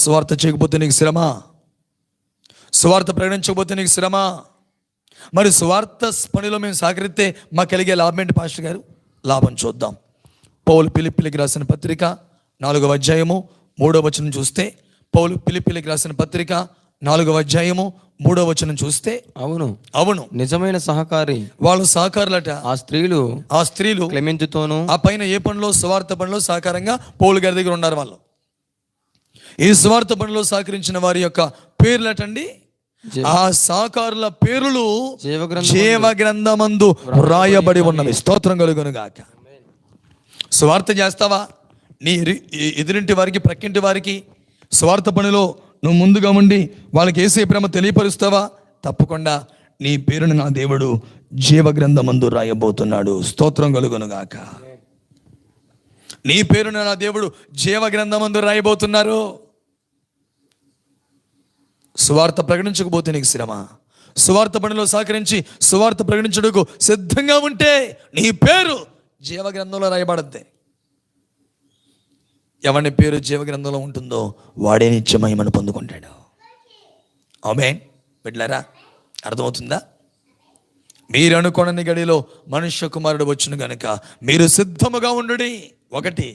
సువార్త చేయకపోతే నీకు శ్రమ, సువార్త ప్రకటించకపోతే నీకు శ్రమ. మరి సువార్త పనిలో మేము సహకరిస్తే మాకు కలిగే లాభం ఏంటి పాస్టర్ గారు? లాభం చూద్దాం. పౌలు ఫిలిప్పీలకు రాసిన పత్రిక 4వ అధ్యాయము 3వ వచనం చూస్తే, పౌలు ఫిలిప్పీలకు రాసిన పత్రిక 4వ అధ్యాయము 3వ వచనం చూస్తే, అవును నిజమైన సహకారి, వాళ్ళు సహకారులట. ఆ స్త్రీలు క్లెమెంతుతోను ఆ పైన ఏ పనిలో, సువార్త పనిలో సహకారంగా పౌలు గారి దగ్గర ఉన్నారు. వాళ్ళు ఈ సువార్త పనిలో సహకరించిన వారి యొక్క పేర్లటండి, ఆ సహకారుల పేరులు జీవ గ్రంథమందు రాయబడి ఉన్నవి. స్తోత్రం కలుగును గాక. సువార్త చేస్తావా? నీ ఎదురింటి వారికి, ప్రక్కింటి వారికి సువార్త పనిలో నువ్వు ముందుగా ఉండి వాళ్ళకి యేసయ్య ప్రేమ తెలియపరుస్తావా? తప్పకుండా నీ పేరును నా దేవుడు జీవ గ్రంథమందు రాయబోతున్నాడు. స్తోత్రం కలుగును గాక. నీ పేరును నా దేవుడు జీవ గ్రంథమందు రాయబోతున్నారు. సువార్త ప్రకటించకపోతే నీకు శ్రమ. సువార్త పనిలో సహకరించి సువార్త ప్రకటించుటకు సిద్ధంగా ఉంటే నీ పేరు జీవ గ్రంథంలో రాయబడద్ది. ఎవరి పేరు జీవ గ్రంథంలో ఉంటుందో వాడే నిత్య మహిమను పొందుకుంటాడు. ఆమేన్. బిడ్డలారా, అర్థమవుతుందా? మీరు అనుకోనని గడిలో మనుష్య కుమారుడు వచ్చును గనుక మీరు సిద్ధముగా ఉండుడి. ఒకటి,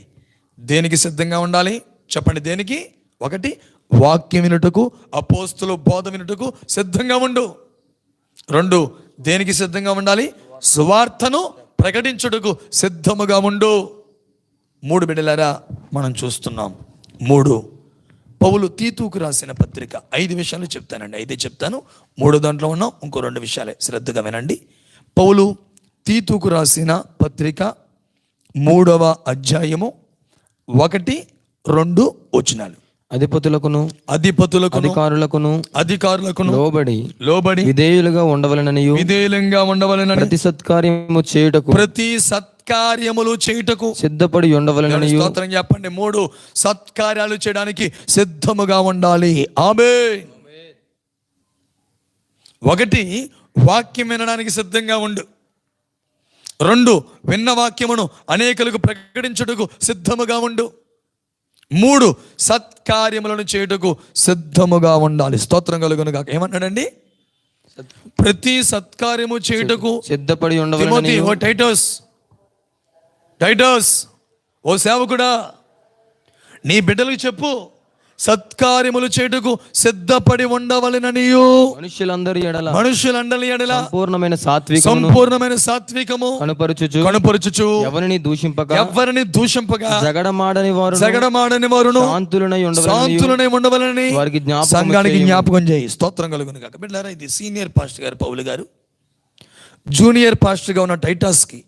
దేనికి సిద్ధంగా ఉండాలి చెప్పండి? దేనికి? ఒకటి, వాక్యం వినుటకు, అపోస్తుల బోధ వినుటకు సిద్ధంగా ఉండు. 2, దేనికి సిద్ధంగా ఉండాలి? సువార్తను ప్రకటించుటకు సిద్ధముగా ఉండు. 3 బిడ్డలారా, మనం చూస్తున్నాం. 3, పౌలు తీతుకు రాసిన పత్రిక. 5 విషయాలు చెప్తానండి, 5 చెప్తాను. 3 దాంట్లో ఉన్నాం, ఇంకో 2 విషయాలే, శ్రద్ధగా వినండి. పౌలు తీతుకు రాసిన పత్రిక 3వ అధ్యాయము 1, 2 వచనాలు. అధిపతులకును అధికారులకును లోబడి విధేయులుగా ఉండవలెనని ప్రతి సత్కార్యములు చేయుటకు సిద్ధపడి ఉండవలెనని. స్తోత్రం చెప్పండి. 3, సత్కార్యాలు చేయడానికి సిద్ధముగా ఉండాలి. ఆమేన్. 1, వాక్యం వినడానికి సిద్ధంగా ఉండు. 2, విన్న వాక్యమును అనేకులకు ప్రకటించుటకు సిద్ధముగా ఉండు. 3, సత్కార్యములను చేయుటకు సిద్ధముగా ఉండాలి. స్తోత్రం కలుగును గాక. ఏమన్నాడండి? ప్రతి సత్కార్యము చేయుటకు సిద్ధపడి ఉండవలెనని. ఓ టైటస్, ఓ సేవకుడా, నీ బిడ్డలకు చెప్పు, సత్కార్యములు చేయుటకు సిద్ధపడి ఉండవలెననియు మనుషులందరి ఎడల సంపూర్ణమైన సాత్వికము కనుపరుచుచు ఎవరిని దూషింపగా జగడమాడని వారును శాంతులనై ఉండవలెనని సంఘానికి జ్ఞాపకం చేయి. స్తోత్రం కలుగును గాక. బిడ్డలారా, ఇది సీనియర్ పాస్టర్ గారు పౌలు గారు జూనియర్ పాస్టర్గా ఉన్న టైటస్కి,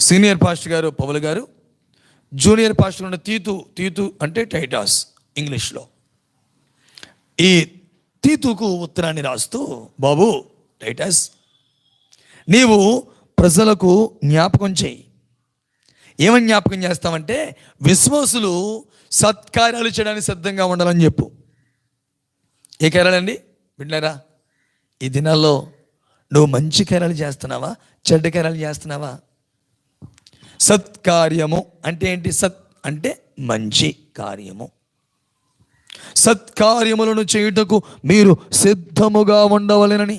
సీనియర్ పాస్టర్ గారు పౌలు గారు, జూనియర్ పాస్టర్ ఉన్న తీతు అంటే టైటస్ ఇంగ్లీష్లో. ఈ తీతుకు ఉత్తరాన్ని రాస్తూ, బాబు టైటస్, నీవు ప్రజలకు జ్ఞాపకం చేయి. ఏమని జ్ఞాపకం చేస్తామంటే, విశ్వాసులు సత్కార్యాలు చేయడానికి సిద్ధంగా ఉండాలని చెప్పు. ఏ కార్యాలండి బిడ్డలారా? ఈ దినాల్లో నువ్వు మంచి కార్యాలు చేస్తున్నావా, చెడ్డ కార్యాలు చేస్తున్నావా? సత్కార్యము అంటే ఏంటి? సత్ అంటే మంచి కార్యము. సత్కార్యములను చేయుటకు మీరు సిద్ధముగా ఉండవలెనని.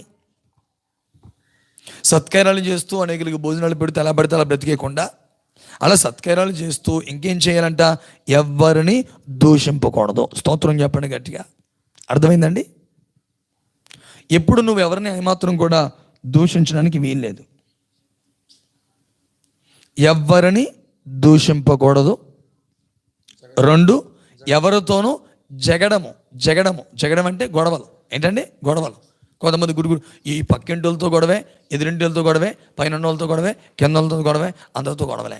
సత్కార్యాలు చేస్తూ అనేకులకు భోజనాలు పెడితే అలా పడితే అలా బ్రతికేయకుండా, అలా సత్కార్యాలు చేస్తూ ఇంకేం చేయాలంట? ఎవరిని దూషింపకూడదు. స్తోత్రం చెప్పండి గట్టిగా. అర్థమైందండి? ఎప్పుడు నువ్వు ఎవరిని ఏమాత్రం కూడా దూషించడానికి వీల్లేదు. ఎవరిని దూషింపకూడదు. 2, ఎవరితోనూ జగడం అంటే గొడవలు. ఏంటండి? గొడవలు. కొంతమంది గురుగురు, ఈ పక్కింటితో గొడవే, ఎదురింటితో గొడవే, పైన వాళ్ళతో గొడవే, కింద వాళ్ళతో గొడవే, అందరితో గొడవలే.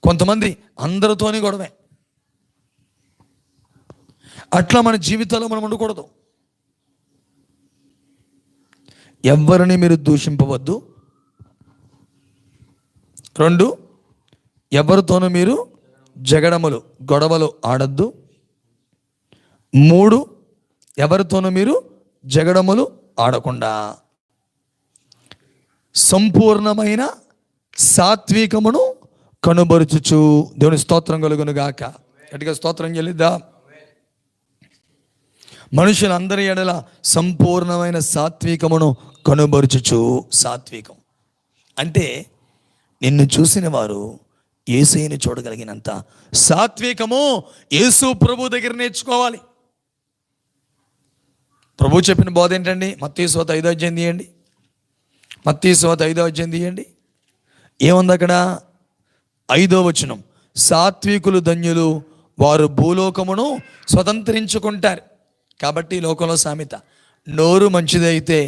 కొంతమంది అందరితోని గొడవే. అట్లా మన జీవితంలో మనం ఉండకూడదు. ఎవరిని మీరు దూషింపవద్దు. 2, ఎవరితోనూ మీరు గొడవలు ఆడద్దు. 3, ఎవరితోనూ మీరు జగడములు ఆడకుండా సంపూర్ణమైన సాత్వికమును కనుబరుచుచు. దేవుని స్తోత్రం కలుగును గాక. గట్టిగా స్తోత్రం చెల్లిద్దా. మనుషులందరి ఎడల సంపూర్ణమైన సాత్వికమును కనుబరుచుచు. సాత్వికం అంటే నిన్ను చూసిన వారు యేసుని చూడగలిగినంత సాత్వికము యేసు ప్రభు దగ్గర నేర్చుకోవాలి. ప్రభు చెప్పిన బోధ ఏంటండి? మత్తయి సువార్త 5వ అధ్యాయం తీయండి. మత్తయి సువార్త 5వ అధ్యాయం తీయండి. ఏముంది అక్కడ? 5వ వచనం, సాత్వికులు ధన్యులు, వారు భూలోకమును స్వతంత్రించుకుంటారు. కాబట్టి ఈ లోకంలో సామెత, నోరు మంచిదైతే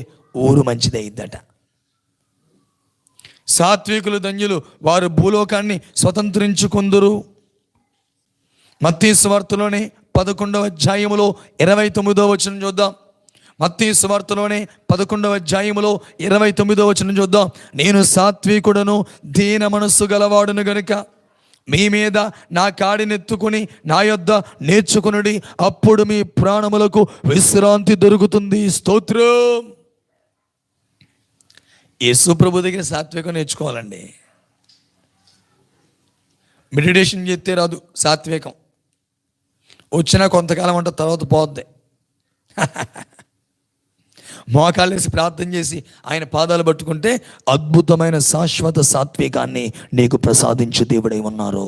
ఊరు మంచిదైద్దట. సాత్వికులు ధన్యులు, వారు భూలోకాన్ని స్వతంత్రించుకుందురు. మత్తయి సువార్తలోనే 11వ అధ్యాయములో 29వ వచనం చూద్దాం. మత్తయి సువార్తలోనే 11వ అధ్యాయములో 29వ వచనం చూద్దాం. నేను సాత్వికుడను దీన మనస్సు గలవాడును గనుక మీ మీద నా కాడినెత్తుకుని నా యొద్ద నేర్చుకునుడి, అప్పుడు మీ ప్రాణములకు విశ్రాంతి దొరుకుతుంది. స్తోత్రం. యేసు ప్రభు దగ్గర సాత్వికం నేర్చుకోవాలండి. మెడిటేషన్ చేస్తే రాదు సాత్వికం. వచ్చినా కొంతకాలం అంటే తర్వాత పోద్ది. మోకాళ్ళేసి ప్రార్థన చేసి ఆయన పాదాలు పట్టుకుంటే అద్భుతమైన శాశ్వత సాత్వికాన్ని నీకు ప్రసాదించు దేవుడై ఉన్నారు.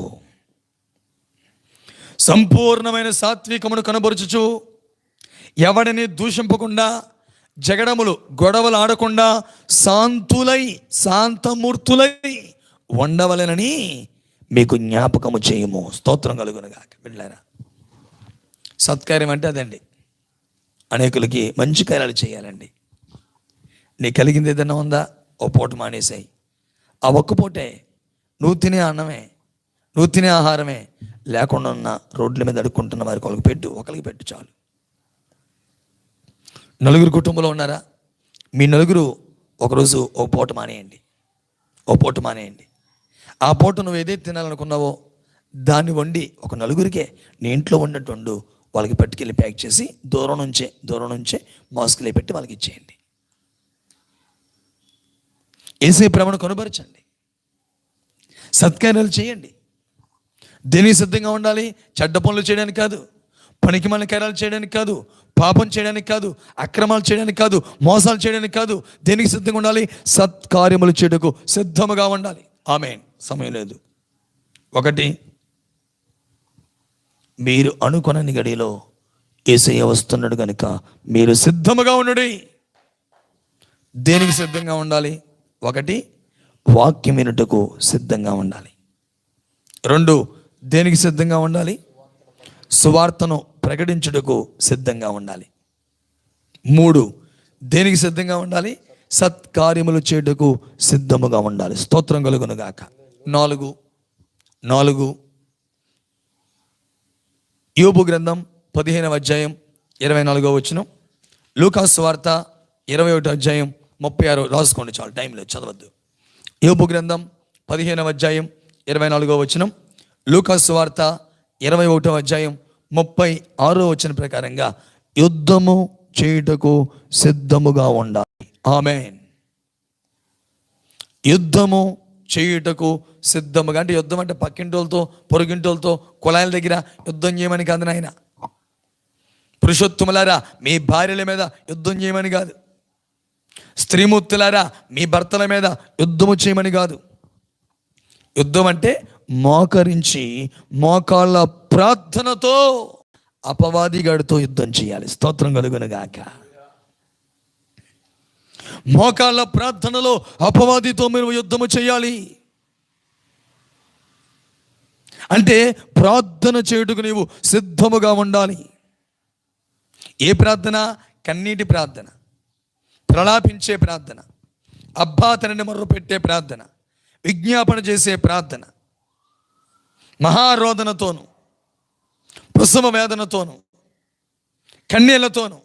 సంపూర్ణమైన సాత్వికమును కనబరుచుచు, ఎవడిని దూషింపకుండా, జగడములు గొడవలు ఆడకుండా శాంతులై శాంతమూర్తులై ఉండవలెనని మీకు జ్ఞాపకము చేయము. స్తోత్రం కలుగునుగాక. బిడ్డలారా, సత్కార్యం అంటే అదండి. అనేకులకి మంచి కార్యాలు చేయాలండి. నీ కలిగింది ఏదైనా ఉందా? ఓ పూట మానేసాయి. ఆ ఒక్క పూటే నువ్వు తినే అన్నమే, నువ్వు తినే ఆహారమే లేకుండా ఉన్న రోడ్ల మీద అడుక్కుంటున్న వారికి ఒకరికి పెట్టు చాలు. నలుగురు కుటుంబంలో ఉన్నారా? మీ నలుగురు ఒకరోజు ఓ పూట మానేయండి. ఆ పూట నువ్వు ఏదైతే తినాలనుకున్నావో దాన్ని వండి ఒక నలుగురికే నీ ఇంట్లో ఉన్నట్టు వండు, వాళ్ళకి పట్టుకెళ్ళి ప్యాక్ చేసి దూరం నుంచే మాస్కులే పెట్టి వాళ్ళకి ఇచ్చేయండి. యేసే ప్రేమను కనుబరచండి. సత్కార్యాలు చేయండి. దేనికి సిద్ధంగా ఉండాలి? చెడ్డ పనులు చేయడానికి కాదు, పనికి మన కార్యాలు చేయడానికి కాదు, పాపం చేయడానికి కాదు, అక్రమాలు చేయడానికి కాదు, మోసాలు చేయడానికి కాదు. దేనికి సిద్ధంగా ఉండాలి? సత్కార్యములు చేయటకు సిద్ధముగా ఉండాలి. ఆమేన్. సమయం లేదు. 1, మీరు అనుకొనని గడిలో యేసయ్య వస్తున్నాడు కనుక మీరు సిద్ధముగా ఉండండి. దేనికి సిద్ధంగా ఉండాలి? 1, వాక్యం వినుటకు సిద్ధంగా ఉండాలి. 2, దేనికి సిద్ధంగా ఉండాలి? సువార్తను ప్రకటించుటకు సిద్ధంగా ఉండాలి. 3, దేనికి సిద్ధంగా ఉండాలి? సత్కార్యములు చేయుటకు సిద్ధముగా ఉండాలి. స్తోత్రం కలుగును గాక. 4 యోబు గ్రంథం 15వ అధ్యాయం 24వ వచనం, లూకాసు సువార్త 21వ అధ్యాయం 36. రాసుకోండి చాలు, టైం లేదు, చదవద్దు. యోబు గ్రంథం 15వ అధ్యాయం 24వ వచనం, లూకాసు సువార్త 21వ అధ్యాయం 36వ వచనం ప్రకారంగా యుద్ధము చేయుటకు సిద్ధముగా ఉండాలి. ఆమేన్. యుద్ధము చేయుటకు సిద్ధముగా. అంటే యుద్ధం అంటే పక్కింటోళ్ళతో పొరుగింటోళ్ళతో కులాయిల దగ్గర యుద్ధం చేయమని కాదు నాయన. పురుషోత్తములారా మీ భార్యల మీద యుద్ధం చేయమని కాదు. స్త్రీమూర్తులారా మీ భర్తల మీద యుద్ధము చేయమని కాదు. యుద్ధం అంటే మోకరించి మోకాళ్ళ ప్రార్థనతో అపవాదిగాడితో యుద్ధం చేయాలి. స్తోత్రం కలుగును గాక. మోకాళ్ళ ప్రార్థనలో అపవాదితో మీరు యుద్ధము చేయాలి. అంటే ప్రార్థన చేయుటకు నీవు సిద్ధముగా ఉండాలి. ఏ ప్రార్థన? కన్నీటి ప్రార్థన, ప్రలాపించే ప్రార్థన, అబ్బా తండ్రిని మొర్ర పెట్టే ప్రార్థన, విజ్ఞాపన చేసే ప్రార్థన, మహారోదనతోను, ప్రసవ వేదనతోను, కన్నీళ్లతోను,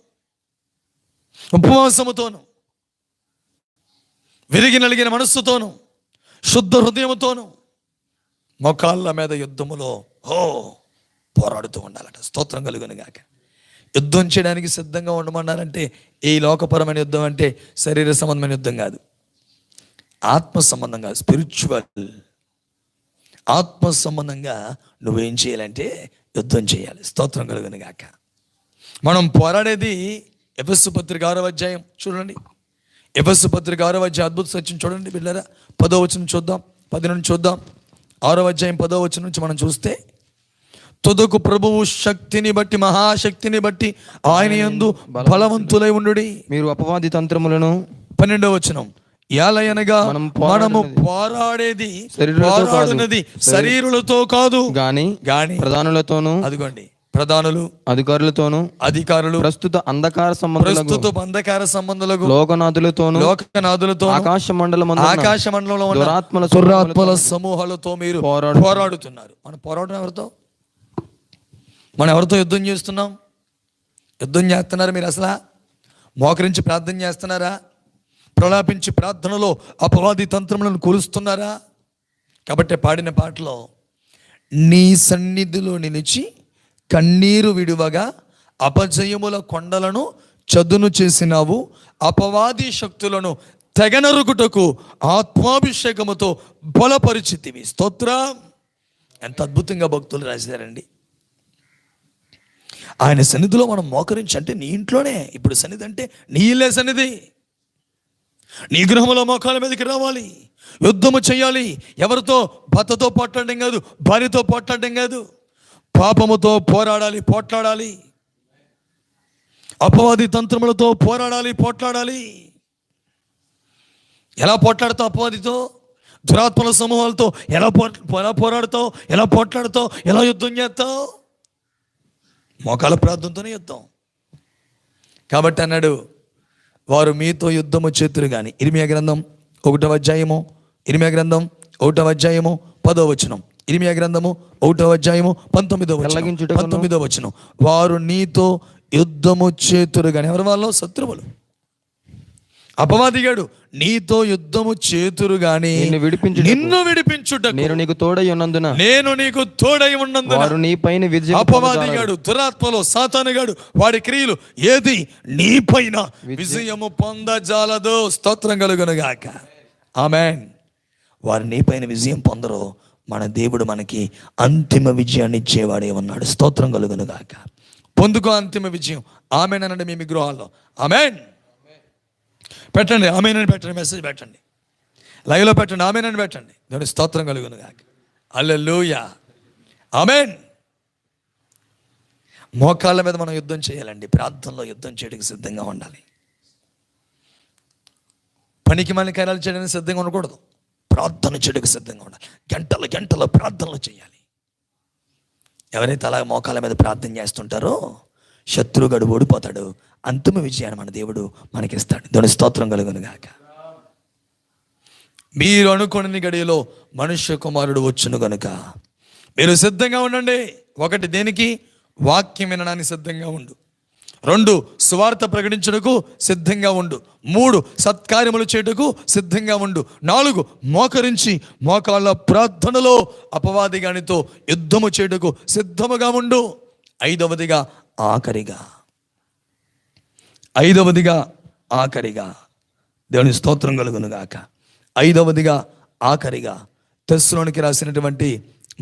ఉపవాసముతోను, విరిగి నలిగిన మనస్సుతోను, శుద్ధ హృదయముతోను మోకాళ్ళ మీద యుద్ధములో పోరాడుతూ ఉండాలట. స్తోత్రం కలుగును గాక. యుద్ధం చేయడానికి సిద్ధంగా ఉండమన్నారంటే ఈ లోకపరమైన యుద్ధం అంటే శరీర సంబంధమైన యుద్ధం కాదు, ఆత్మ సంబంధం కాదు, స్పిరిచువల్. ఆత్మ సంబంధంగా నువ్వేం చేయాలంటే యుద్ధం చేయాలి. స్తోత్రం కలుగును గాక. మనం పోరాడేది ఎఫెసు పత్రిక 6వ అధ్యాయం చూడండి. ఎఫెసు పత్రిక 6వ అధ్యాయం అద్భుత సత్యం చూడండి బిడ్డలారా. 10వ వచనం చూద్దాం, 10 నుంచి చూద్దాం. 6వ అధ్యాయం 10వ వచనం నుంచి మనం చూస్తే, తుదకు ప్రభువు శక్తిని బట్టి, మహాశక్తిని బట్టి ఆయన యందు బలవంతులై ఉండుడి. మీరు అపవాది తంత్రములను 12వ వచనం, ఏలయనగా మనము పోరాడేది శరీరులతో కాదు గాని ప్రధానులతోను, అదిగోండి ప్రధానులు, అధికారులు, ప్రస్తుత అంధకార సంబంధులకు, లోకనాథులతోను, ఆకాశ మండలంలో దురాత్మల సమూహాలతో మీరు పోరాడుతున్నారు. మనం పోరాటం ఎవరితో? మనం ఎవరితో యుద్ధం చేస్తున్నాం? యుద్ధం చేస్తున్నారు మీరు? అసలు మోకరించి ప్రార్థన చేస్తున్నారా? ప్రలాపించి ప్రార్థనలో అపవాది తంత్రములను కూలుస్తున్నారా? కాబట్టి పాడిన పాటలో, నీ సన్నిధిలో నిలిచి కన్నీరు విడువగా అపజయముల కొండలను చదును చేసినావు, అపవాది శక్తులను తెగనరుగుటకు ఆత్మాభిషేకముతో బలపరిచితివి. స్తోత్రం. ఎంత అద్భుతంగా భక్తులు రాశారండి. ఆయన సన్నిధిలో మనం మోకరించి, అంటే నీ ఇంట్లోనే ఇప్పుడు సన్నిధి, అంటే నీ ఇల్లే సన్నిధి. నీ గృహంలో మోకాల మీదకి రావాలి, యుద్ధము చేయాలి. ఎవరితో? భర్తతో పోట్లాడడం కాదు, భార్యతో పోట్లాడడం కాదు, పాపముతో పోట్లాడాలి. అపవాది తంత్రములతో పోట్లాడాలి. ఎలా పోట్లాడతావు? అపవాదితో, దురాత్మల సమూహాలతో ఎలా పోరాడతావు? ఎలా పోట్లాడతావు? ఎలా యుద్ధం చేస్తావు? మోకాల ప్రార్థనతోనే యుద్ధం. కాబట్టి అన్నాడు, వారు మీతో యుద్ధము చేతురు కానీ. ఇర్మియా గ్రంథం 1వ అధ్యాయము, 1వ అధ్యాయము 10వ వచనం. ఇర్మియా గ్రంథము 1వ అధ్యాయము 19వ వచనం. వారు నీతో యుద్ధము చేతురు కానీ. ఎవరు వాళ్ళు? శత్రువులు. అపవాదిగాడు నీతో యుద్ధము చేతురు గాని నిన్ను విడిపించుటకు నేను నీకు తోడై ఉన్నందున వారు నీపైన విజయం. అపవాదిగాడు, దురాత్మలో సాతానుగాడు, వాడి క్రియలు ఏది నీపైన విజయము పొందజాలదు. స్తోత్రం కలుగును గాక. ఆమేన్. వారు నీపైన విజయం పొందరు. మన దేవుడు మనకి అంతిమ విజయాన్ని ఇచ్చేవాడే ఉన్నాడు. స్తోత్రం కలుగును గాక. పొందుకో అంతిమ విజయం. ఆమేన్ అనండి మీ గృహాల్లో. ఆమేన్ పెట్టండి, ఆమేన్ అని పెట్టండి. మెసేజ్ పెట్టండి, లైవ్లో పెట్టండి, ఆమేన్ అని పెట్టండి. దేవుని స్తోత్రం కలుగును గాక. హల్లెలూయా. ఆమేన్. మోకాళ్ళ మీద మనం యుద్ధం చేయాలండి. ప్రార్థనలో యుద్ధం చేయడానికి సిద్ధంగా ఉండాలి. పనికి మన కార్యాలు చేయడానికి సిద్ధంగా ఉండకూడదు. ప్రార్థన చేయడానికి సిద్ధంగా ఉండాలి. గంటల ప్రార్థనలు చేయాలి. ఎవరైతే అలా మోకాళ్ళ మీద ప్రార్థన చేస్తుంటారో శత్రువుగాడు ఓడిపోతాడు. అంతిమ విజయాన్ని మన దేవుడు మనకిస్తాడు. దేవుని స్తోత్రం కలుగును గాక. మీరు అనుకోని గడియలో మనుష్య కుమారుడు వచ్చును గనుక మీరు సిద్ధంగా ఉండండి. 1 దేనికి? వాక్యం వినడానికి సిద్ధంగా ఉండు. 2 సువార్త ప్రకటించుటకు సిద్ధంగా ఉండు. 3 సత్కార్యములు చేయుటకు సిద్ధంగా ఉండు. 4 మోకరించి మోకాళ్ళ ప్రార్థనలో అపవాది గానితో యుద్ధము చేయుటకు సిద్ధముగా ఉండు. 5వదిగా ఆఖరిగా దేవుని స్తోత్రం కలుగును గాక. 5వదిగా ఆఖరిగా తెస్సలోనికి రాసినటువంటి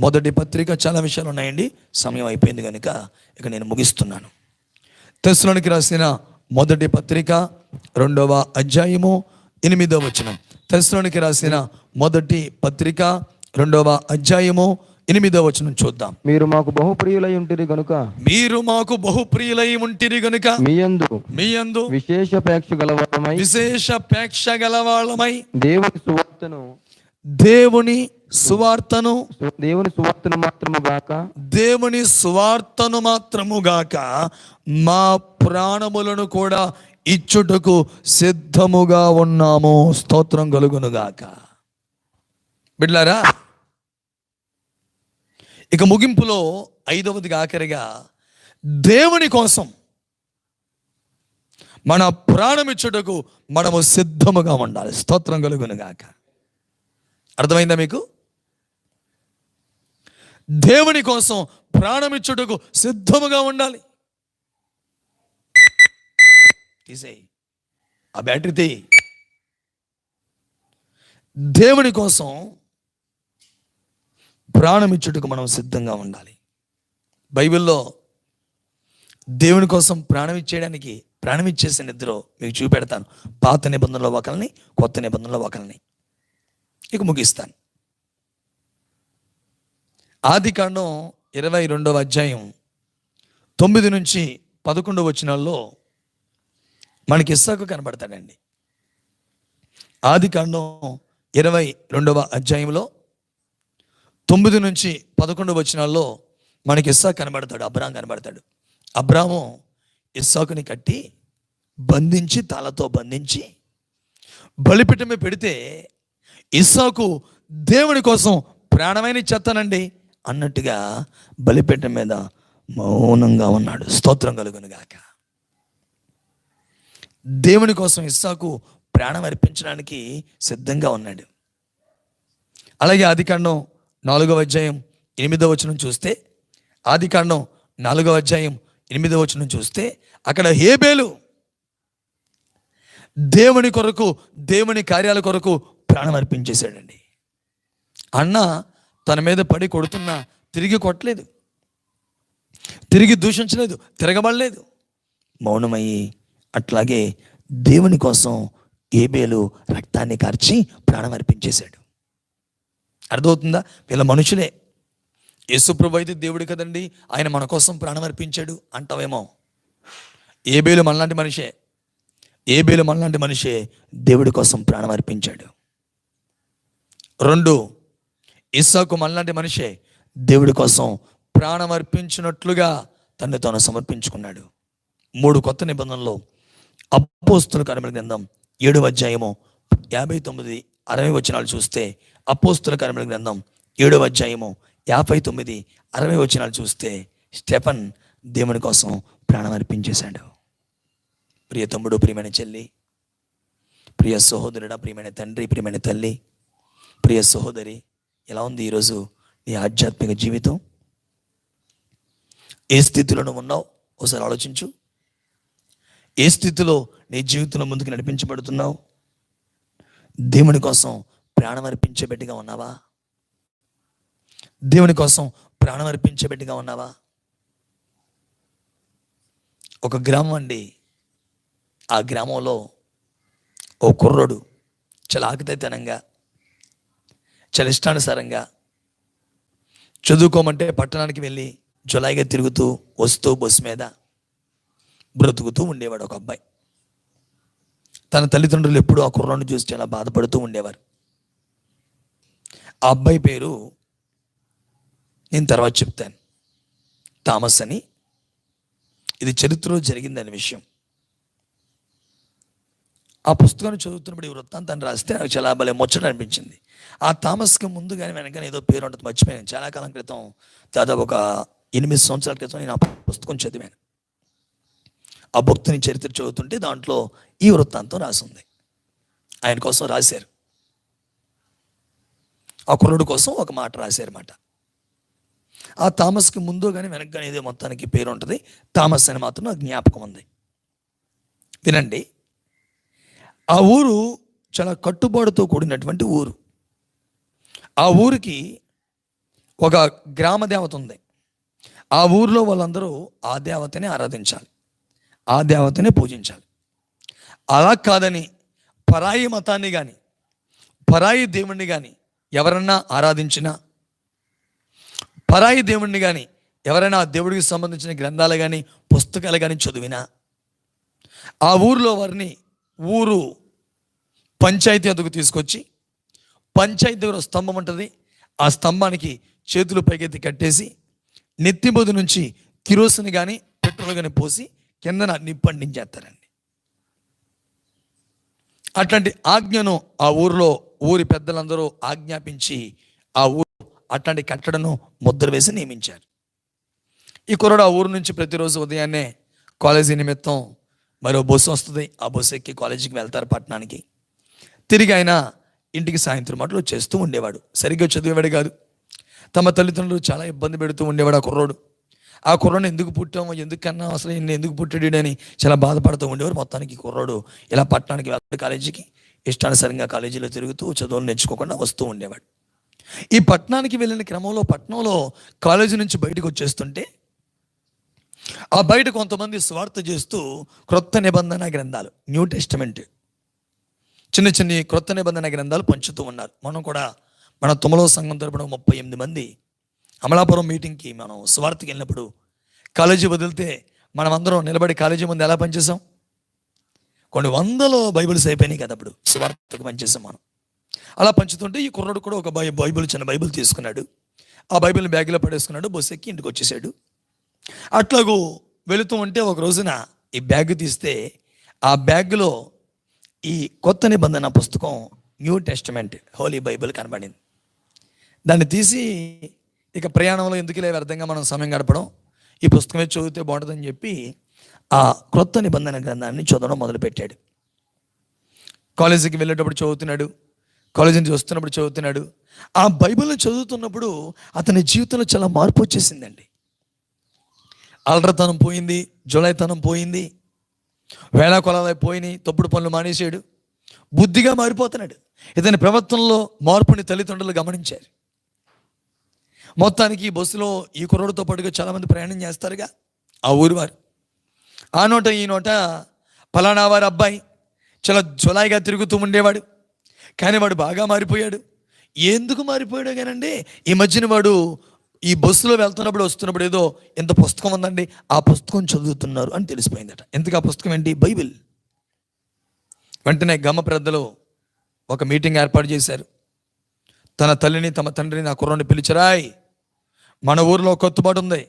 మొదటి పత్రిక. చాలా విషయాలు ఉన్నాయండి, సమయం అయిపోయింది కనుక ఇక నేను ముగిస్తున్నాను. తెస్సలోనికి రాసిన మొదటి పత్రిక 2వ అధ్యాయము 8వ వచనం. తెస్సలోనికి రాసిన మొదటి పత్రిక 2వ అధ్యాయము 8వ వచనం చూద్దాం. మీరు మాకు బహుప్రియులై ఉంటిరి గనుక మీయందు విశేషాపేక్ష గలవాళ్ళమై దేవుని సువార్తను మాత్రముగాక మా ప్రాణములను కూడా ఇచ్చుటకు సిద్ధముగా ఉన్నాము. స్తోత్రం కలుగునుగాక. బిడ్డలారా, ఇక ముగింపులో 5వదిగా ఆఖరిగా దేవుని కోసం మన ప్రాణం ఇచ్చుటకు మనము సిద్ధముగా ఉండాలి. స్తోత్రం కలుగును గాక. అర్థమైందా మీకు? దేవుని కోసం ప్రాణం ఇచ్చుటకు సిద్ధముగా ఉండాలి. తీసేయి ఆ బ్యాటరీ తీ. దేవుని కోసం ప్రాణం ఇచ్చుటకు మనం సిద్ధంగా ఉండాలి. బైబిల్లో దేవుని కోసం ప్రాణం ఇచ్చేసిన ఇద్దరు మీకు చూపెడతాను. పాత నిబంధనలో ఒకరిని, కొత్త నిబంధనలో ఒకరిని. ఇక ముగిస్తాను. ఆదికాండం 22వ అధ్యాయం 9 నుంచి 11 వచనాల్లో మనకి ఇస్సాకు కనబడతాడండి. ఆదికాండం 22వ అధ్యాయంలో 9 నుంచి 11 వచనాల్లో మనకి ఇస్సాకు కనబడతాడు, అబ్రాహాం కనబడతాడు. అబ్రాహాము ఇస్సాకుని కట్టి బంధించి, తాళతో బంధించి బలిపీఠం మీద పెడితే ఇస్సాకు దేవుని కోసం ప్రాణమైన చెత్తనండి అన్నట్టుగా బలిపీఠం మీద మౌనంగా ఉన్నాడు. స్తోత్రం కలుగును గాక. దేవుని కోసం ఇస్సాకు ప్రాణం అర్పించడానికి సిద్ధంగా ఉన్నాడు. అలాగే ఆదికాండం 4వ అధ్యాయం 8వ వచనం చూస్తే, ఆదికాండం 4వ అధ్యాయం 8వ వచనం చూస్తే అక్కడ హేబేలు దేవుని కొరకు, దేవుని కార్యాల కొరకు ప్రాణం అర్పించేశాడండి. అన్న తన మీద పడి కొడుతున్నా తిరిగి కొట్టలేదు, తిరిగి దూషించలేదు, తిరగబడలేదు, మౌనమయ్యి అట్లాగే దేవుని కోసం హేబేలు రక్తాన్ని కార్చి ప్రాణం అర్పించేశాడు. అర్థమవుతుందా? వీళ్ళ మనుషులే. యేసుప్రభు అయితే దేవుడు కదండి, ఆయన మన కోసం ప్రాణం అర్పించాడు అంటావేమో. హేబేలు మనలాంటి మనిషే దేవుడి కోసం ప్రాణం అర్పించాడు. 2, ఇస్సాకు మనలాంటి మనిషే దేవుడి కోసం ప్రాణం అర్పించినట్లుగా తను తాను సమర్పించుకున్నాడు. 3, కొత్త నిబంధనలో అపోస్తలుల కార్యముల గ్రంథం 7వ అధ్యాయము 59, 60 వచనాలు చూస్తే, అపోస్తలుల కార్యముల గ్రంథం 7వ అధ్యాయము 59, 60 వచనాలు చూస్తే స్టెఫన్ దేవుని కోసం ప్రాణం అర్పించేశాడు. ప్రియ తమ్ముడు, ప్రియమైన చెల్లి, ప్రియ సహోదరుడా, ప్రియమైన తండ్రి, ప్రియమైన తల్లి, ప్రియ సహోదరి, ఎలా ఉంది ఈరోజు నీ ఆధ్యాత్మిక జీవితం? ఏ స్థితిలో నువ్వు ఉన్నావు ఒకసారి ఆలోచించు. ఏ స్థితిలో నీ జీవితంలో ముందుకు నడిపించబడుతున్నావు? దేవుని కోసం ప్రాణం అర్పించే బిడ్డగా ఉన్నావా? దేవుని కోసం ప్రాణం అర్పించే బిడ్డగా ఉన్నావా? ఒక గ్రామం అండి. ఆ గ్రామంలో ఓ కుర్రోడు చాలా ఆకతాయితనంగా, చాలా ఇష్టానుసారంగా చదువుకోమంటే పట్టణానికి వెళ్ళి జులాయిగా తిరుగుతూ వస్తూ బస్సు మీద బ్రతుకుతూ ఉండేవాడు ఒక అబ్బాయి. తన తల్లిదండ్రులు ఎప్పుడూ ఆ కుర్రాన్ని చూసి చాలా బాధపడుతూ ఉండేవారు. ఆ అబ్బాయి పేరు నేను తర్వాత చెప్తాను, థామస్ అని. ఇది చరిత్రలో జరిగిందనే విషయం. ఆ పుస్తకాన్ని చదువుతున్నప్పుడు ఈ వృత్తాంతాన్ని రాస్తే నాకు చాలా భలే ముచ్చట అనిపించింది. ఆ థామస్కి ముందు కానీ వెనకాల ఏదో పేరు ఉంటుంది, మర్చిపోయాను. చాలా కాలం క్రితం, దాదాపు ఒక 8 సంవత్సరాల క్రితం నేను ఆ పుస్తకం చదివాను. ఆ భక్తుని చరిత్ర చదువుతుంటే దాంట్లో ఈ వృత్తాంతం రాసింది. ఆయన కోసం రాశారు, ఆ కుర్రుడు కోసం ఒక మాట రాశారన్నమాట. ఆ థామస్కి ముందు కానీ వెనక కానీ ఏదో మొత్తానికి పేరు ఉంటుంది. థామస్ అని మాత్రం నాకు జ్ఞాపకం ఉంది. వినండి, ఆ ఊరు చాలా కట్టుబాటుతో కూడినటువంటి ఊరు. ఆ ఊరికి ఒక గ్రామ దేవత ఉంది. ఆ ఊరిలో వాళ్ళందరూ ఆ దేవతని ఆరాధించాలి, ఆ దేవతని పూజించాలి. అలా కాదని పరాయి మతాన్ని కానీ, పరాయి దేవుణ్ణి కానీ ఎవరన్నా ఆరాధించినా, పరాయి దేవుణ్ణి కానీ ఎవరైనా ఆ దేవుడికి సంబంధించిన గ్రంథాలు కానీ పుస్తకాలు కానీ చదివినా, ఆ ఊరిలో వారిని ఊరు పంచాయతీ అదుకు తీసుకొచ్చి, పంచాయతీ దగ్గర స్తంభం ఉంటుంది, ఆ స్తంభానికి చేతులు పైకెత్తి కట్టేసి నెత్తిబొద్దు నుంచి కిరోసిన్ కానీ పెట్రోల్ కానీ పోసి కిందన నిప్పండించేస్తారండి. అట్లాంటి ఆజ్ఞను ఆ ఊరి పెద్దలందరూ ఆజ్ఞాపించి ఆ ఊరు అట్లాంటి కట్టడను ముద్ర వేసి నియమించారు. ఈ కుర్రాడు ఆ ఊరు నుంచి ప్రతిరోజు ఉదయాన్నే కాలేజీ నిమిత్తం మరో బస్సు వస్తుంది, ఆ బస్సు ఎక్కి కాలేజీకి వెళ్తారు పట్టణానికి. తిరిగి ఆయన ఇంటికి సాయంత్రం అట్లు చేస్తూ ఉండేవాడు. సరిగ్గా చదివేవాడు కాదు. తమ తల్లిదండ్రులు చాలా ఇబ్బంది పెడుతూ ఉండేవాడు ఆ కుర్రోడు. ఆ కుర్రోడు ఎందుకు పుట్టామో, ఎందుకన్నా అసలు ఎందుకు పుట్టాడు అని చాలా బాధపడుతూ ఉండేవారు. మొత్తానికి కుర్రోడు ఇలా పట్టణానికి వెళ్తాడు, కాలేజీకి ఇష్టానుసారంగా కాలేజీలో తిరుగుతూ చదువులు నేర్చుకోకుండా వస్తూ ఉండేవాడు. ఈ పట్టణానికి వెళ్ళిన క్రమంలో పట్టణంలో కాలేజీ నుంచి బయటకు వచ్చేస్తుంటే ఆ బయట కొంతమంది స్వార్థ చేస్తూ క్రొత్త నిబంధన గ్రంథాలు, న్యూ టెస్టమెంట్, చిన్న చిన్న క్రొత్త నిబంధన గ్రంథాలు పంచుతూ ఉన్నారు. మనం కూడా మన తుమ్మలో సంఘం తరపున 38 మంది అమలాపురం మీటింగ్కి మనం స్వార్థకి వెళ్ళినప్పుడు కాలేజీ వదిలితే మనం అందరం నిలబడి కాలేజీ ముందు ఎలా పనిచేసాం? కొన్ని వందలు బైబిల్స్ అయిపోయినాయి కదా, అప్పుడు స్వార్థకు పనిచేసాం మనం. అలా పంచుతుంటే ఈ కుర్రాడు కూడా ఒక బైబిల్, చిన్న బైబిల్ తీసుకున్నాడు. ఆ బైబిల్ని బ్యాగ్లో పడేసుకున్నాడు. బస్సు ఎక్కి ఇంటికి వచ్చేసాడు. అట్లాగూ వెళుతూ ఉంటే ఒక రోజున ఈ బ్యాగ్ తీస్తే ఆ బ్యాగ్లో ఈ కొత్త నిబంధన పుస్తకం, న్యూ టెస్టమెంట్, హోలీ బైబిల్ కనబడింది. దాన్ని తీసి ఇక ప్రయాణంలో ఎందుకులే వ్యర్థంగా మనం సమయం గడపడం, ఈ పుస్తకమే చదివితే బాగుంటుందని చెప్పి ఆ క్రొత్త నిబంధన గ్రంథాన్ని చదవడం మొదలుపెట్టాడు. కాలేజీకి వెళ్ళేటప్పుడు చదువుతున్నాడు, కాలేజీ నుంచి వస్తున్నప్పుడు చదువుతున్నాడు. ఆ బైబిల్ని చదువుతున్నప్పుడు అతని జీవితంలో చాలా మార్పు వచ్చేసిందండి. అలరతనం పోయింది, జులైతనం పోయింది, వేళాకొలాలు పోయినాయి, తప్పుడు పనులు మానేసాడు, బుద్ధిగా మారిపోతున్నాడు. ఇతని ప్రవర్తనలో మార్పుని తల్లిదండ్రులు గమనించారు. మొత్తానికి ఈ బస్సులో ఈ కుర్రోడితో పాటుగా చాలామంది ప్రయాణం చేస్తారుగా, ఆ ఊరు వారు. ఆ నోట ఈ నోట ఫలానా వారి అబ్బాయి చాలా జులాయిగా తిరుగుతూ ఉండేవాడు, కానీ వాడు బాగా మారిపోయాడు. ఎందుకు మారిపోయాడు కానండి, ఈ మధ్యన వాడు ఈ బస్సులో వెళ్తున్నప్పుడు వస్తున్నప్పుడు ఏదో ఎంత పుస్తకం ఉందండి, ఆ పుస్తకం చదువుతున్నారు అని తెలిసిపోయిందట. ఎందుకు ఆ పుస్తకం ఏంటి? బైబిల్. వెంటనే గమ్మ పెద్దలు ఒక మీటింగ్ ఏర్పాటు చేశారు. తన తల్లిని తమ తండ్రిని ఆ కుర్రాన్ని పిలిచరాయ్, మన ఊరిలో కొత్తబాటు ఉంది,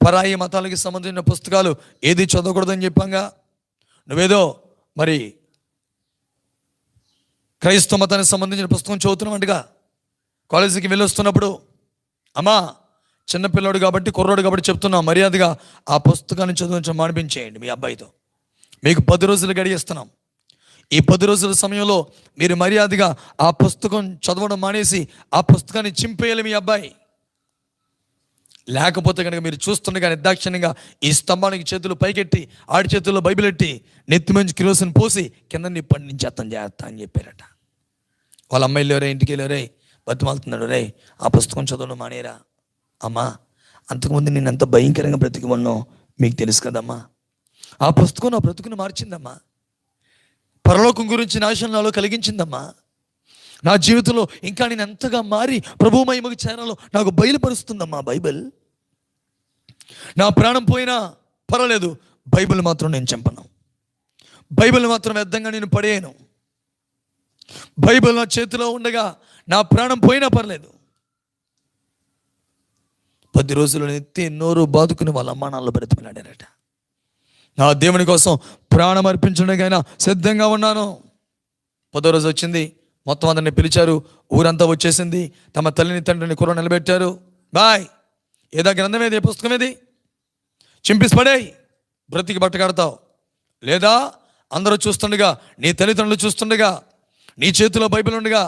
పరాయి మతాలకి సంబంధించిన పుస్తకాలు ఏది చదవకూడదని చెప్పాంగా, నువ్వేదో మరి క్రైస్తవ మతానికి సంబంధించిన పుస్తకం చదువుతున్నావంటగా. కాలేజీకి వెళ్ళొస్తున్నప్పుడు అమ్మా చిన్నపిల్లాడు కాబట్టి, కుర్రాడు కాబట్టి చెప్తున్నా, మర్యాదగా ఆ పుస్తకాన్ని చదువుని మానిపించేయండి మీ అబ్బాయితో. మీకు 10 రోజులు గడియేస్తున్నాం. ఈ 10 రోజుల సమయంలో మీరు మర్యాదగా ఆ పుస్తకం చదవడం మానేసి ఆ పుస్తకాన్ని చింపేయాలి మీ అబ్బాయి. లేకపోతే కనుక మీరు చూస్తుండగా నిర్దాక్షిణ్యంగా ఈ స్తంభానికి చేతులు పైకెట్టి ఆడి చేతుల్లో బైబిల్ ఎట్టి నెత్తి మంచి కిరోసిన్ పోసి కింద నిప్పండించేస్తాం జాగ్రత్త అని చెప్పారట. వాళ్ళ అమ్మాయిలు రే ఇంటికి వెళ్ళారే, బతిమాలుతున్నాడు, రే ఆ పుస్తకం చదవడం మానేరా. అమ్మా అంతకుముందు నేను ఎంత భయంకరంగా బ్రతికి ఉన్నావు మీకు తెలుసు కదమ్మా. ఆ పుస్తకం నా బ్రతుకుని మార్చిందమ్మా, పరలోకం గురించి నాశనం నాలో కలిగించిందమ్మా. నా జీవితంలో ఇంకా నేను ఎంతగా మారి ప్రభు మహిమకు చేరాలో నాకు బయలుపరుస్తుందమ్మా బైబిల్. నా ప్రాణం పోయినా పర్వాలేదు, బైబిల్ మాత్రం నేను చంపను, బైబిల్ మాత్రం వ్యర్థంగా నేను పడేయను. బైబిల్ నా చేతిలో ఉండగా నా ప్రాణం పోయినా పర్లేదు. 10 రోజులు ఎత్తి నోరు బాదుకుని వాళ్ళ అమ్మా నాన్నలు బ్రతిమలాడారట. నా దేవుని కోసం ప్రాణం అర్పించడానికైనా సిద్ధంగా ఉన్నాను. 10వ రోజు వచ్చింది, మొత్తం అందరిని పిలిచారు, ఊరంతా వచ్చేసింది. తమ తల్లిని తండ్రిని కుర్ర నిలబెట్టారు. బాయ్ ఏదా గ్రంథం ఏది, ఏ పుస్తకం ఏది, చింపిసి పడేయి, బ్రతికి బట్ట కడతావు. లేదా అందరూ చూస్తుండగా, నీ తల్లిదండ్రులు చూస్తుండగా, నీ చేతిలో బైబిల్ ఉండగా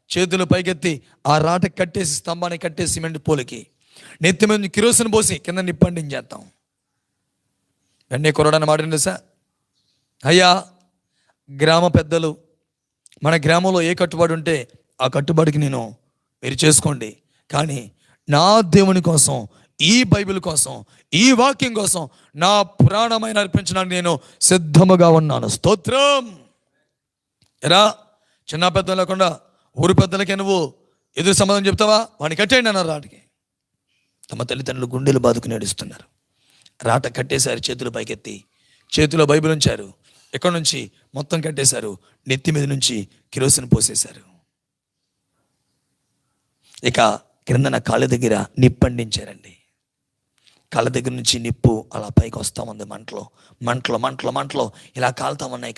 చేతులు పైకెత్తి ఆ రాట కట్టేసి, స్తంభాన్ని కట్టేసి సిమెంట్ పోలికి నెత్తి మీద కిరోసిన్ పోసి కింద నిప్పండించేస్తాం. వెంటనే కుర్రాడని మాట్లాడింది సార్, అయ్యా గ్రామ పెద్దలు, మన గ్రామంలో ఏ కట్టుబాటు ఉంటే ఆ కట్టుబాటుకి మీరు చేసుకోండి, కానీ నా దేవుని కోసం, ఈ బైబిల్ కోసం, ఈ వాక్యం కోసం నా ప్రాణమైన అర్పించడానికి నేను సిద్ధముగా ఉన్నాను. స్తోత్రం. ఎరా చిన్న పెద్దలు లేకుండా ఊరు పెద్దలకే నువ్వు ఎదురు సమాధానం చెప్తావా? వాడిని కట్టేయండి అన్నారు రాటకి. తమ తల్లిదండ్రులు గుండెలు బాదుకుని నడుస్తున్నారు. రాట కట్టేశారు, చేతులు పైకెత్తి చేతిలో బైబిల్ ఉంచారు. ఎక్కడి నుంచి మొత్తం కట్టేశారు, నెత్తి మీద నుంచి కిరోసిన్ పోసేశారు. ఇక క్రిందన కాళ్ళ దగ్గర నిప్పండించారండి. కాళ్ళ దగ్గర నుంచి నిప్పు అలా పైకి వస్తూ ఉంది, మంటలో మంటలో మంటలో మంటలో ఇలా కాలుతా ఉన్నాయి,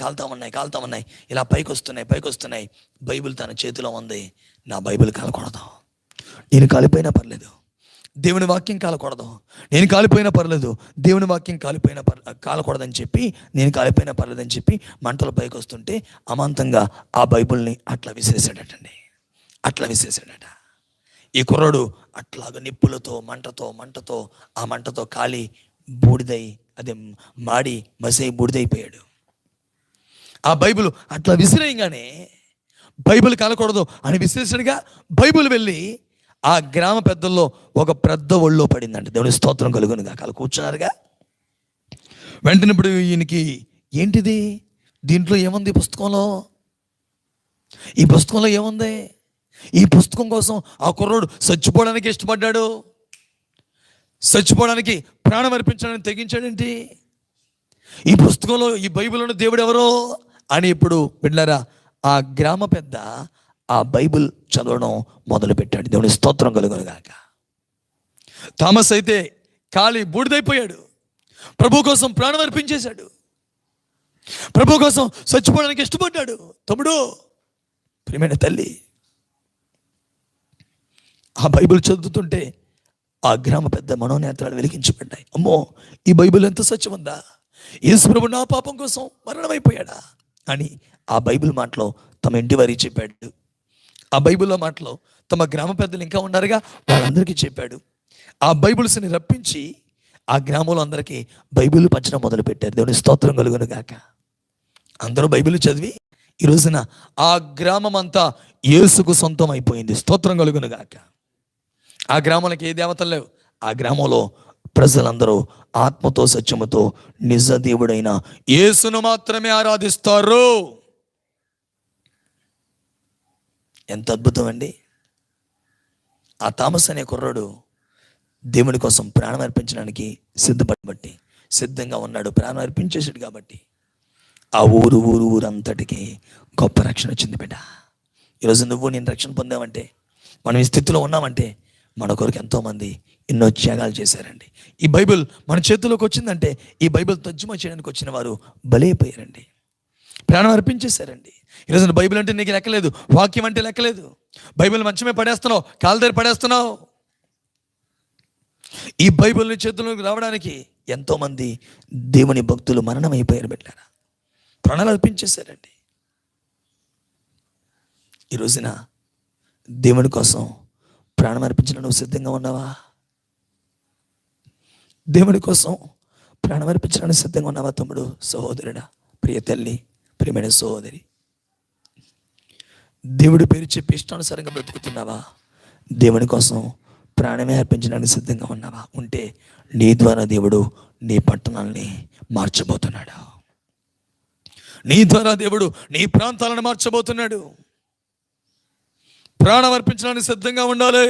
ఇలా పైకి వస్తున్నాయి. బైబిల్ తన చేతిలో ఉంది. నా బైబిల్ కాలకూడదు, నేను కాలిపోయినా పర్లేదు, దేవుని వాక్యం కాలకూడదు, నేను కాలిపోయినా పర్లేదు, దేవుని వాక్యం కాలకూడదని చెప్పి, నేను కాలిపోయినా పర్లేదని చెప్పి మంటలు పైకి వస్తుంటే అమాంతంగా ఆ బైబిల్ని అట్లా విసిరేసాడటండి. ఈ కుర్రాడు అట్లాగా నిప్పులతో మంటతో ఆ మంటతో కాలి బూడిదై, అదే మాడి మసై బూడిదైపోయాడు. ఆ బైబిల్ అట్లా విసిరేయగానే బైబిల్ కాలకూడదు అని విశ్లేషణగా బైబిల్ వెళ్ళి ఆ గ్రామ పెద్దల్లో ఒక పెద్ద ఒళ్ళో పడిందంట. దేవుని స్తోత్రం కలుగునుగా. కాలు కూర్చున్నారుగా. వెంటనే ఇప్పుడు ఈయనకి ఏంటిది, దీంట్లో ఏముంది, ఈ పుస్తకంలో ఏముంది? ఈ పుస్తకం కోసం ఆ కుర్రోడు చచ్చిపోవడానికి ఇష్టపడ్డాడు, చచ్చిపోవడానికి ప్రాణం అర్పించడానికి తెగించాడేంటి? ఈ పుస్తకంలో, ఈ బైబిల్లోని దేవుడు ఎవరో అని ఇప్పుడు బిడ్డలారా ఆ గ్రామ పెద్ద ఆ బైబిల్ చదవడం మొదలుపెట్టాడు. దేవుని స్తోత్రం కలుగునుగాక. థామస్ అయితే ఖాళీ బూడిదైపోయాడు. ప్రభు కోసం ప్రాణం అర్పించేశాడు, ప్రభు కోసం చచ్చిపోవడానికి ఇష్టపడ్డాడు. తమ్ముడు, ప్రియమైన తల్లి, ఆ బైబిల్ చదువుతుంటే ఆ గ్రామ పెద్ద మనోనేత్రాలు వెలిగించబడ్డాయి. అమ్మో, ఈ బైబిల్ ఎంత సత్యం ఉందా! యేసు ప్రభు నా పాపం కోసం మరణమైపోయాడా అని ఆ బైబిల్ మాటలో తమ ఇంటి వారికి చెప్పాడు. ఆ బైబిల్లో మాటలో తమ గ్రామ పెద్దలు ఇంకా ఉన్నారుగా, వాళ్ళందరికీ చెప్పాడు. ఆ బైబిల్స్ని రప్పించి ఆ గ్రామంలో అందరికీ బైబిల్ పంచడం మొదలుపెట్టారు. దేవుని స్తోత్రం కలుగును గాక. అందరూ బైబిల్ చదివి ఈ రోజున ఆ గ్రామం అంతా యేసుకు సొంతం అయిపోయింది. స్తోత్రం కలుగును గాక. ఆ గ్రామానికి ఏ దేవతలు లేవు. ఆ గ్రామంలో ప్రజలందరూ ఆత్మతో సత్యముతో నిజ దేవుడైన యేసును మాత్రమే ఆరాధిస్తారు. ఎంత అద్భుతం అండి! ఆ థామస్ అనే కుర్రాడు దేవుని కోసం ప్రాణం అర్పించడానికి సిద్ధంగా ఉన్నాడు. ప్రాణం అర్పించేసాడు కాబట్టి ఆ ఊరంతటికి గొప్ప రక్షణ వచ్చింది. బిడ్డ, ఈరోజు నువ్వు నేను రక్షణ పొందామంటే, మనం ఈ స్థితిలో ఉన్నామంటే మన కొరకు ఎంతోమంది ఎన్నో త్యాగాలు చేశారండి. ఈ బైబిల్ మన చేతిలోకి వచ్చిందంటే ఈ బైబిల్ తర్జుమా చేయడానికి వచ్చిన వారు బలైపోయారండి, ప్రాణం అర్పించేశారండి. ఈరోజు బైబిల్ అంటే నీకు లెక్కలేదు, వాక్యం అంటే లెక్కలేదు. బైబిల్ మంచమే పడేస్తున్నావు, కాళ్ళ దగ్గర పడేస్తున్నావు. ఈ బైబిల్ని చేతుల్లోకి రావడానికి ఎంతోమంది దేవుని భక్తులు మరణం అయిపోయారు. బిడ్డారా, ప్రాణాలు అర్పించేశారండి. ఈ రోజున దేవుని కోసం ప్రాణం అర్పించడం నువ్వు సిద్ధంగా ఉన్నావా? దేవుని కోసం ప్రాణం అర్పించడానికి సిద్ధంగా ఉన్నావా? తమ్ముడు, సహోదరుడా, ప్రియ తల్లి, ప్రియమైన సహోదరి, దేవుడి పేరు చెప్పి ఇష్టానుసారంగా బ్రతుకుతున్నావా? దేవుని కోసం ప్రాణమే అర్పించడానికి సిద్ధంగా ఉన్నావా? ఉంటే నీ ద్వారా దేవుడు నీ పట్టణాలని మార్చబోతున్నాడు. నీ ద్వారా దేవుడు నీ ప్రాంతాలను మార్చబోతున్నాడు. ప్రాణం అర్పించడానికి సిద్ధంగా ఉండాలి.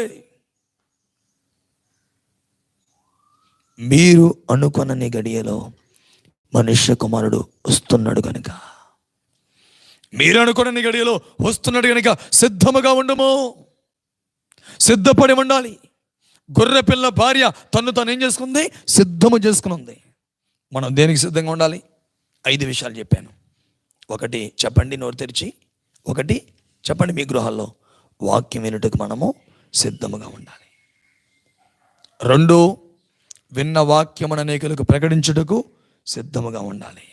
మీరు అనుకొనని గడియలో మనుష్య కుమారుడు వస్తున్నాడు కనుక, మీరు అనుకొనని గడియలో వస్తున్నాడు కనుక సిద్ధముగా ఉండము, సిద్ధపడి ఉండాలి. గొర్రె పిల్ల భార్య తను ఏం చేసుకుంది? సిద్ధము చేసుకుని ఉంది. మనం దేనికి సిద్ధంగా ఉండాలి? 5 విషయాలు చెప్పాను. 1 చెప్పండి నోరు తెరిచి, 1 చెప్పండి మీ గృహాల్లో, వాక్యం వినుటకు మనము సిద్ధముగా ఉండాలి. 2 విన్న వాక్యమును అనేకులకు ప్రకటించుటకు సిద్ధముగా ఉండాలి.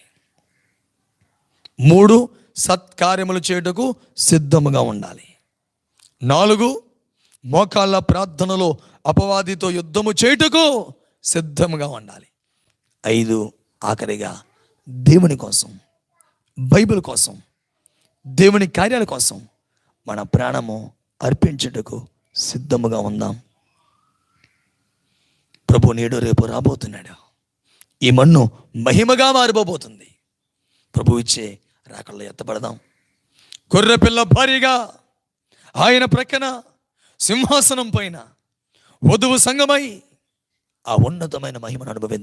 3 సత్కార్యములు చేయుటకు సిద్ధముగా ఉండాలి. 4 మోకాళ్ళ ప్రార్థనలో అపవాదితో యుద్ధము చేయుటకు సిద్ధముగా ఉండాలి. 5 ఆఖరిగా దేవుని కోసం, బైబిల్ కోసం, దేవుని కార్యాల కోసం మన ప్రాణము అర్పించుటకు సిద్ధముగా ఉందాం. ప్రభు నేడు రేపు రాబోతున్నాడు. ఈ మన్ను మహిమగా మారిపోబోతుంది. ప్రభు ఇచ్చే రాకల్లో ఎత్తపడదాం. గొర్రె పిల్ల భారీగా ఆయన ప్రక్కన సింహాసనం పైన వధువు సంగమై ఆ ఉన్నతమైన మహిమను అనుభవిద్దాం.